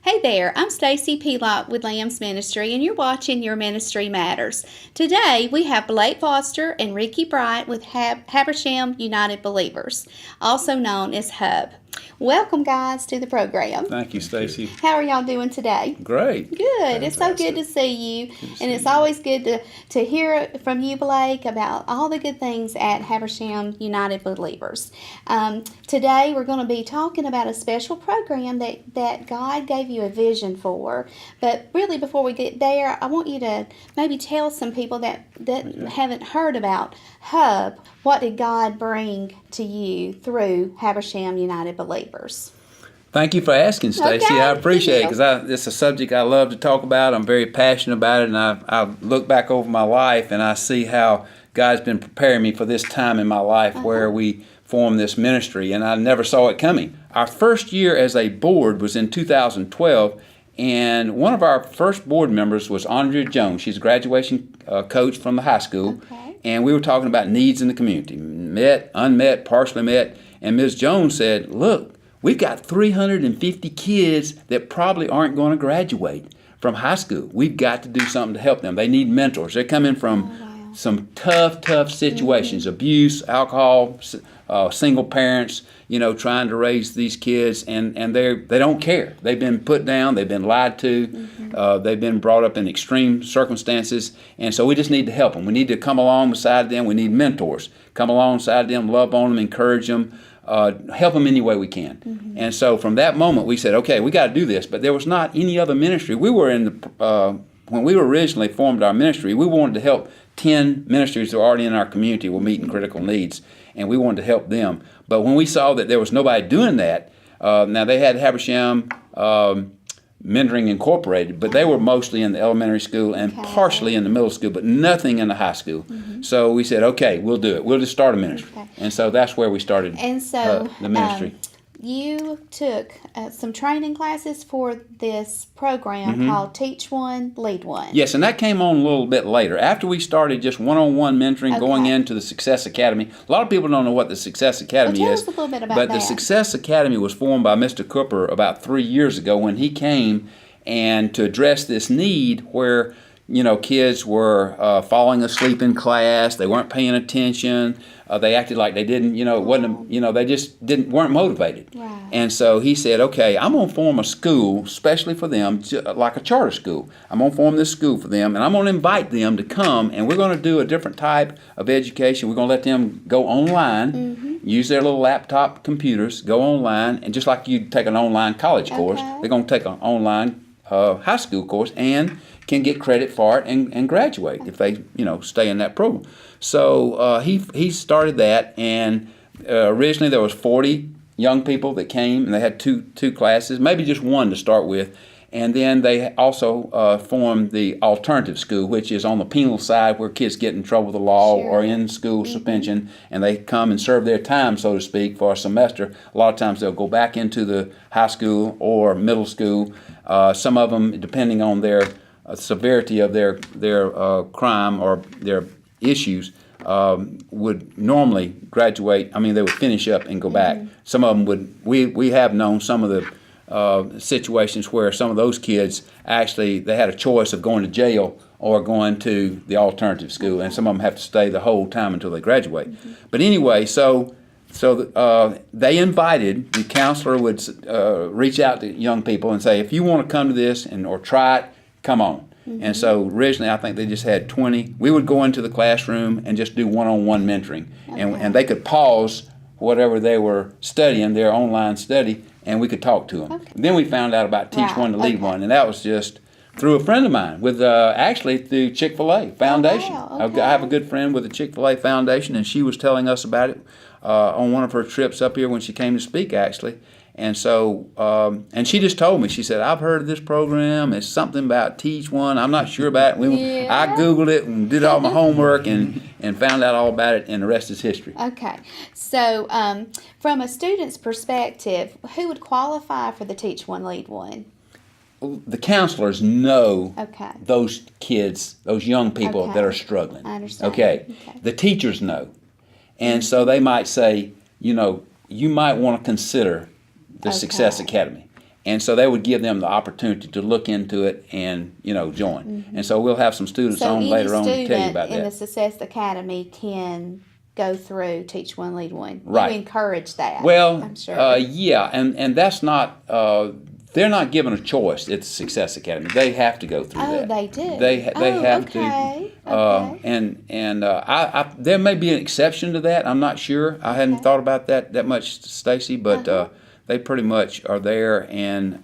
Hey there, I'm Stacy Pelot with L.A.M.B.S Ministry, and you're watching Your Ministry Matters. Today we have Blake Foster and Ricky Bright with Habersham United Believers, also known as Hub. Welcome, guys, to the program. Thank you, Stacy. How are y'all doing today? Great. Good. Fantastic. It's so good to see you, and it's always good to hear from you, Blake, about all the good things at Habersham United Believers. Today we're going to be talking about a special program that God gave you a vision for. But really, before we get there, I want you to maybe tell some people that haven't heard about Hub. What did God bring to you through Habersham United Believers? Thank you for asking, Stacy. Okay, I appreciate it because it's a subject I love to talk about. I'm very passionate about it, and I look back over my life and I see how God's been preparing me for this time in my life where we formed this ministry, and I never saw it coming. Our first year as a board was in 2012, and one of our first board members was Andrea Jones. She's a graduation coach from the high school. Okay. And we were talking about needs in the community, met, unmet, partially met. And Ms. Jones said, look, we've got 350 kids that probably aren't going to graduate from high school. We've got to do something to help them. They need mentors. They're coming from some tough situations, abuse, alcohol, single parents, trying to raise these kids, and they don't care. They've been put down, they've been lied to, they've been brought up in extreme circumstances, and so we just need to help them. We need to come along beside them. We need mentors. Come alongside them, love on them, encourage them, help them any way we can. And so from that moment, we said, okay, we got to do this. But there was not any other ministry. We were in the when we originally formed our ministry, we wanted to help 10 ministries that were already in our community were meeting critical needs, and we wanted to help them. But when we saw that there was nobody doing that, now they had Habersham Mentoring Incorporated, but they were mostly in the elementary school and partially in the middle school, but nothing in the high school. So we said, okay, we'll do it. We'll just start a ministry. And so that's where we started the ministry. You took some training classes for this program called Teach One, Lead One. Yes, and that came on a little bit later. After we started just one-on-one mentoring, going into the Success Academy. A lot of people don't know what the Success Academy is. Tell us a little bit about but that. The Success Academy was formed by Mr. Cooper about 3 years ago when he came and to address this need where kids were falling asleep in class. They weren't paying attention. They acted like they didn't, they just weren't motivated. Right. And so he said, okay, I'm going to form a school especially for them, like a charter school. I'm going to form this school for them, and I'm going to invite them to come, and we're going to do a different type of education. We're going to let them go online, use their little laptop computers, go online, and just like you take an online college course, they're going to take an online high school course and can get credit for it and graduate if they stay in that program. So he started that, and originally there was 40 young people that came, and they had two classes, maybe just one to start with, and then they also formed the alternative school, which is on the penal side where kids get in trouble with the law or in school suspension, and they come and serve their time, so to speak, for a semester. A lot of times they'll go back into the high school or middle school. Some of them, depending on their severity of their crime or their issues, would normally graduate. I mean, they would finish up and go back. Some of them would. We have known some of the situations where some of those kids actually they had a choice of going to jail or going to the alternative school, and some of them have to stay the whole time until they graduate. But anyway, so they invited, the counselor would reach out to young people and say, if you want to come to this or try it, come on. And so originally I think they just had 20. We would go into the classroom and just do one-on-one mentoring. And they could pause whatever they were studying, their online study, and we could talk to them. Then we found out about Teach One to Lead One, and that was just through a friend of mine with actually through Chick-fil-A Foundation. I have a good friend with the Chick-fil-A Foundation, and she was telling us about it on one of her trips up here when she came to speak, actually. And so, and she just told me, she said, I've heard of this program. It's something about Teach One. I'm not sure about it. I Googled it and did all my homework and found out all about it, and the rest is history. Okay. So, from a student's perspective, who would qualify for the Teach One, Lead One? The counselors know those kids, those young people that are struggling. I understand. Okay. The teachers know. And so they might say, you might want to consider the Success Academy. And so they would give them the opportunity to look into it and, join. And so we'll have some students So on any later on to tell you student about in the that. Success Academy can go through Teach One, Lead One. Right. You encourage that. Well, I'm sure. yeah, and that's not, they're not given a choice at Success Academy. They have to go through that. They do. They have okay. to. Okay. And there may be an exception to that. I'm not sure. I hadn't thought about that much, Stacy, but they pretty much are there, and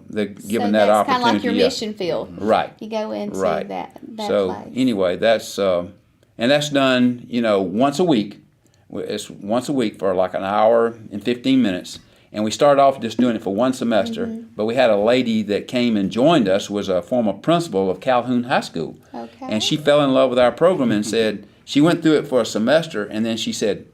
they're given that that's opportunity. kind of like your yeah. mission field. Right. You go into Right. that So place. anyway, that's and that's done, once a week. It's once a week for like an hour and 15 minutes. And we started off just doing it for one semester, but we had a lady that came and joined us, was a former principal of Calhoun High School. Okay. And she fell in love with our program and said, she went through it for a semester, and then she said,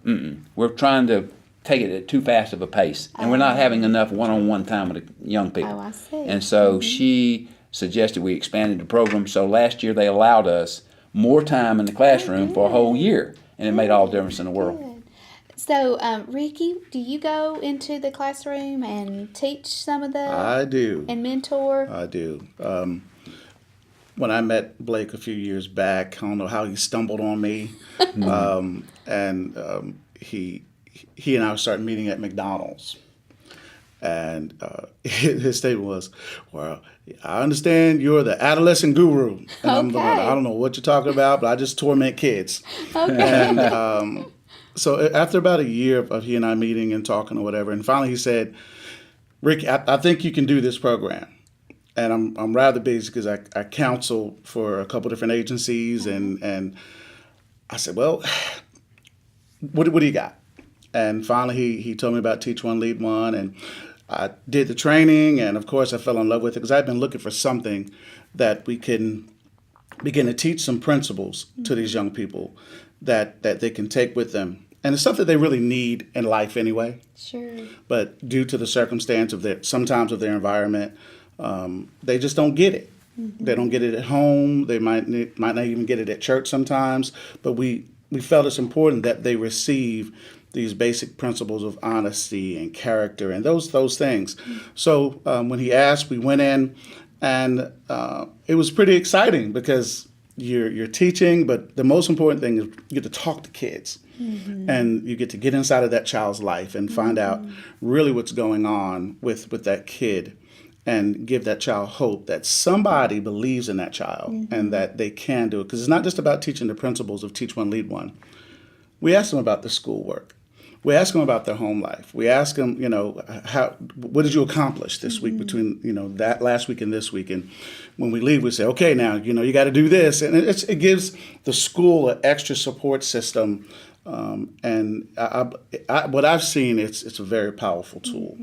we're trying to take it at too fast of a pace, and we're not having enough one-on-one time with the young people. Oh, I see. And so she suggested we expanded the program. So last year they allowed us more time in the classroom for a whole year, and it made all the difference in the world. Good. So, Ricky, do you go into the classroom and teach some of the I do. and mentor? I do. When I met Blake a few years back, I don't know how he stumbled on me, and he and I started meeting at McDonald's, and his statement was, "Well, I understand you're the adolescent guru," and I'm going, Okay. "I don't know what you're talking about, but I just torment kids." Okay. And so after about a year of he and I meeting and talking or whatever, and finally he said, "Rick, I think you can do this program." And I'm rather busy because I counsel for a couple different agencies, and I said, "Well, what do you got?" And finally he told me about Teach One, Lead One, and I did the training, and of course I fell in love with it because I've been looking for something that we can begin to teach some principles to these young people that they can take with them. And it's something they really need in life anyway. Sure. But due to the circumstance of sometimes of their environment, they just don't get it. They don't get it at home. They might not even get it at church sometimes. But we felt it's important that they receive these basic principles of honesty and character and those things. So when he asked, we went in, and it was pretty exciting because you're teaching, but the most important thing is you get to talk to kids. And you get to get inside of that child's life and find out really what's going on with that kid, and give that child hope that somebody believes in that child and that they can do it. Because it's not just about teaching the principles of Teach One, Lead One. We ask them about their schoolwork. We ask them about their home life. We ask them, what did you accomplish this week between, that last week and this week? And when we leave, we say, okay, now, you got to do this. And it gives the school an extra support system. And what I've seen, it's a very powerful tool.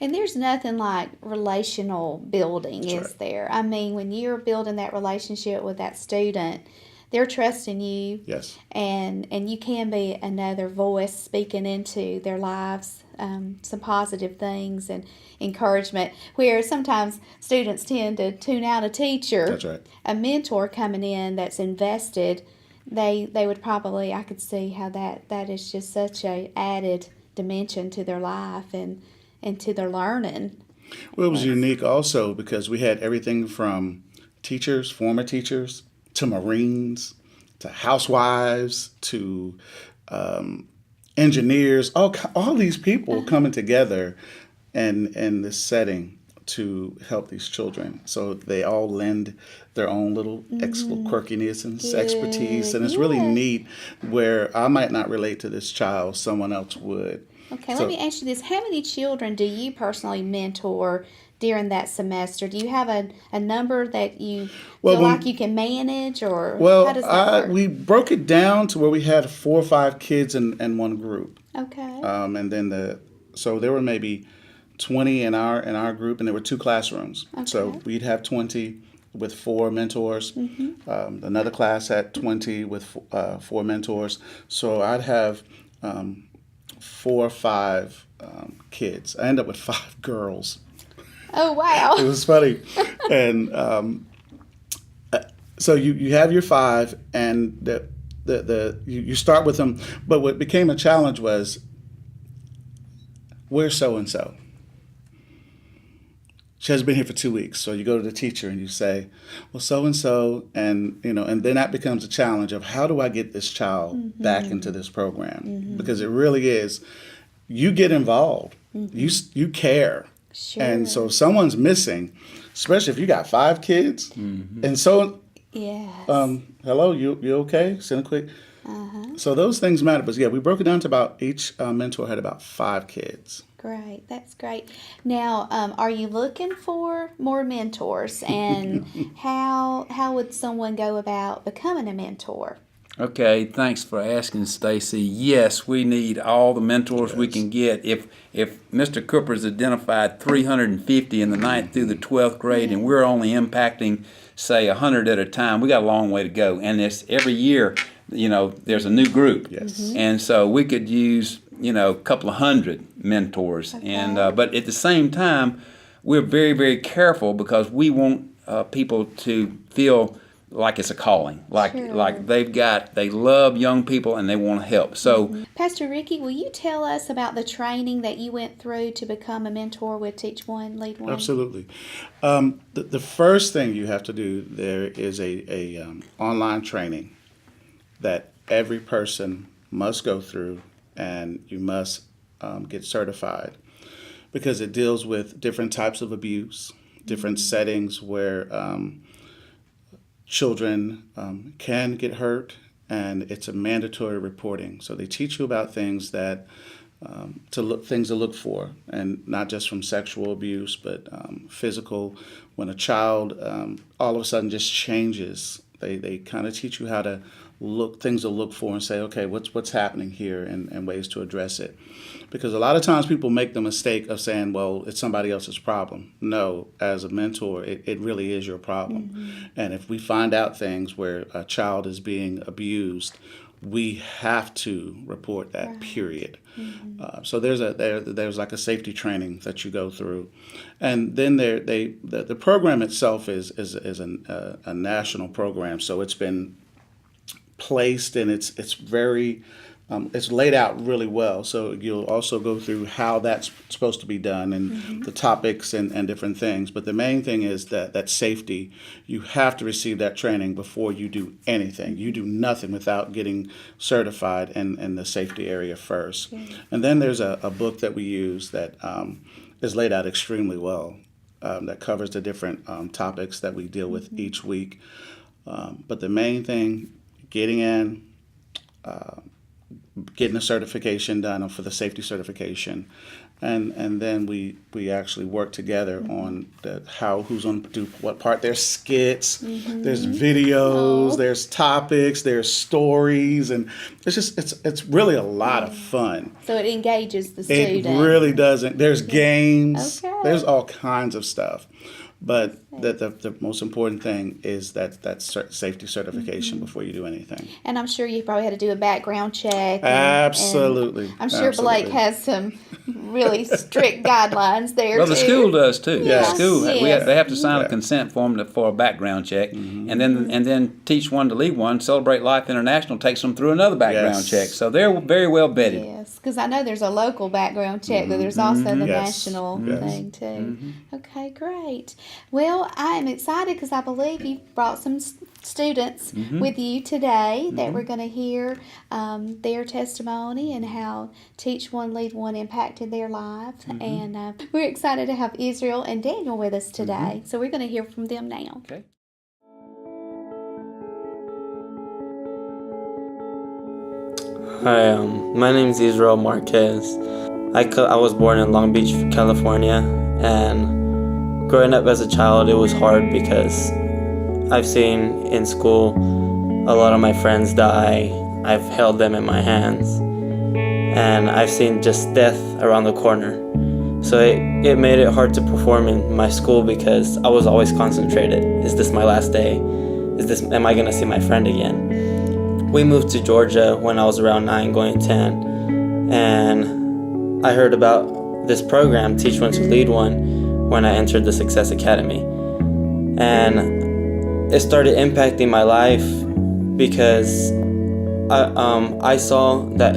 And there's nothing like relational building, That's is right. there? I mean, when you're building that relationship with that student, they're trusting you. Yes. And you can be another voice speaking into their lives, some positive things and encouragement. Where sometimes students tend to tune out a teacher. That's right. A mentor coming in that's invested, they would probably, I could see how that is just such a added dimension to their life and to their learning. Well, it was unique also because we had everything from teachers, former teachers, to Marines, to housewives, to engineers, all these people coming together in this setting to help these children. So they all lend their own little quirkiness and expertise. And it's really Yes. neat where I might not relate to this child, someone else would. Okay, So- let me ask you this. How many children do you personally mentor during that semester? Do you have a number that you Well, feel when- like you can manage, or Well, how does that work? we broke it down to where we had 4 or 5 kids in one group. Okay. And then so there were maybe 20 in our group, and there were 2 classrooms. So Okay. we'd have 20 with 4 mentors. Another class had 20 with 4 mentors. So I'd have 4 or 5 kids. I ended up with 5 girls. Oh, It wow. was funny. And so you have your 5, and you start with them. But what became a challenge was, where's so and so? she has been here for 2 weeks. So you go to the teacher and you say, well, so and so, and and then that becomes a challenge of how do I get this child back into this program? Because it really is, you get involved, you care, Sure. and so if someone's missing, especially if you got 5 kids, and so Yes. hello, you okay? Send a quick. So those things matter. But yeah, we broke it down to about each mentor had about 5 kids. Great. That's great. Now, are you looking for more mentors, and how would someone go about becoming a mentor? Okay, thanks for asking, Stacy. Yes, we need all the mentors we can get. If Mr. Cooper's identified 350 in the 9th through the 12th grade, and we're only impacting, say, 100 at a time, we got a long way to go. And it's every year, there's a new group. Yes. And so we could use, a couple of hundred mentors. Okay. And but at the same time, we're very, very careful because we want people to feel like it's a calling, like Sure. they love young people and they want to help. So Pastor Ricky, will you tell us about the training that you went through to become a mentor with Teach One, Lead One? Absolutely. The first thing you have to do there is a online training that every person must go through, and you must get certified, because it deals with different types of abuse, different settings where children can get hurt, and it's a mandatory reporting. So they teach you about things that things to look for, and not just from sexual abuse, but physical. When a child all of a sudden just changes, they kind of teach you how to things to look for and say, okay, what's happening here, and ways to address it. Because a lot of times people make the mistake of saying, well, it's somebody else's problem. No, as a mentor, it really is your problem. And if we find out things where a child is being abused, we have to report that, period. So there's like a safety training that you go through, and then the program itself is a national program. So it's been placed, and it's very it's laid out really well. So you'll also go through how that's supposed to be done, and the topics and different things. But the main thing is that safety. You have to receive that training before you do anything. You do nothing without getting certified in the safety area first. And then there's a book that we use that is laid out extremely well, that covers the different topics that we deal with each week. But the main thing, getting in, getting a certification done for the safety certification, and then we actually work together on who's going to do what part. There's skits, there's videos, there's topics, there's stories, and it's really a lot of fun. So it engages the It student. really doesn't. There's games, Okay. there's all kinds of stuff. But the most important thing is that safety certification before you do anything. And I'm sure you probably had to do a background check. Absolutely. And I'm sure Blake Absolutely. has some really strict guidelines there, well, too. the school does too. Yes. The school Yes. they have to sign Yeah. a consent form for a background check, and then Teach One to Lead One, Celebrate Life International takes them through another background Yes. check. So they're very well vetted. Yes, because I know there's a local background check, but there's also the Yes. national Yes. thing too. Okay, great. Well, I am excited because I believe you brought some students with you today that we're going to hear their testimony and how Teach One, Lead One impacted their lives. And we're excited to have Israel and Daniel with us today. So we're going to hear from them now. Okay. Hi, my name is Israel Marquez. I was born in Long Beach, California, and growing up as a child, it was hard because I've seen in school a lot of my friends die. I've held them in my hands, and I've seen just death around the corner. So it made it hard to perform in my school because I was always concentrated. Is this my last day? Am I gonna see my friend again? We moved to Georgia when I was around 9, going 10, and I heard about this program, Teach One to Lead One, when I entered the Success Academy. And it started impacting my life because I saw that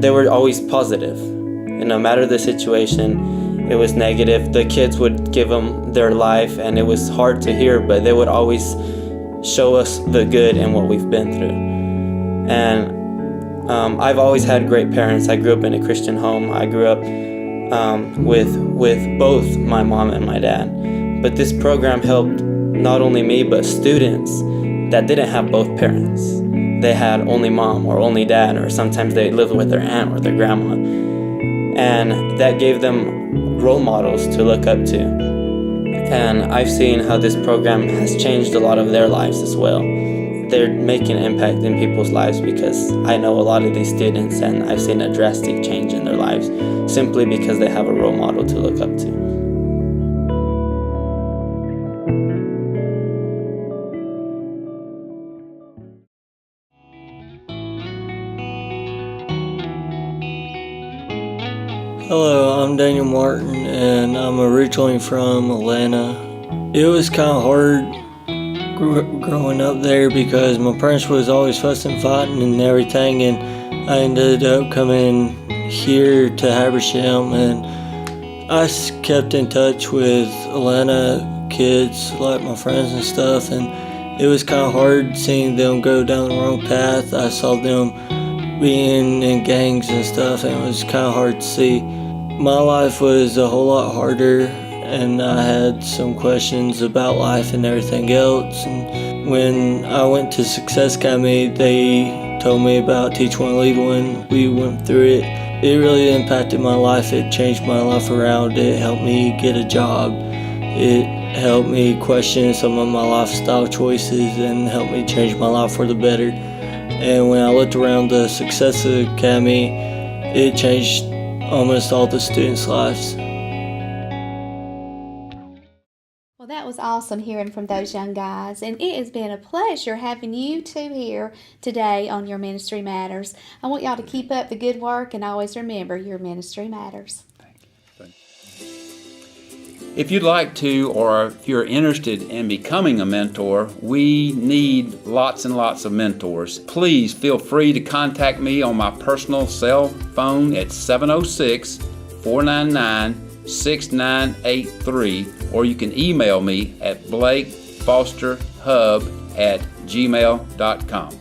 they were always positive. And no matter the situation, it was negative. The kids would give them their life, and it was hard to hear, but they would always show us the good in what we've been through. And I've always had great parents. I grew up in a Christian home. I grew up with both my mom and my dad. But this program helped not only me, but students that didn't have both parents. They had only mom or only dad, or sometimes they lived with their aunt or their grandma. And that gave them role models to look up to. And I've seen how this program has changed a lot of their lives as well. They're making an impact in people's lives because I know a lot of these students, and I've seen a drastic change in their lives simply because they have a role model to look up to. Hello, I'm Daniel Martin, and I'm originally from Atlanta. It was kind of hard growing up there because my parents was always fussing, fighting, and everything, and I ended up coming here to Habersham, and I kept in touch with Atlanta kids, like my friends and stuff, and it was kind of hard seeing them go down the wrong path. I saw them being in gangs and stuff, and it was kind of hard to see. My life was a whole lot harder, and I had some questions about life and everything else. And when I went to Success Academy, they told me about Teach One, Lead One. We went through it. It really impacted my life. It changed my life around. It helped me get a job. It helped me question some of my lifestyle choices and helped me change my life for the better. And when I looked around the Success Academy, it changed almost all the students' lives. Well, that was awesome hearing from those young guys, and it has been a pleasure having you two here today on Your Ministry Matters. I want y'all to keep up the good work and always remember your ministry matters. If you'd like to, or if you're interested in becoming a mentor, we need lots and lots of mentors. Please feel free to contact me on my personal cell phone at 706-499-6983, or you can email me at blakefosterhub@gmail.com.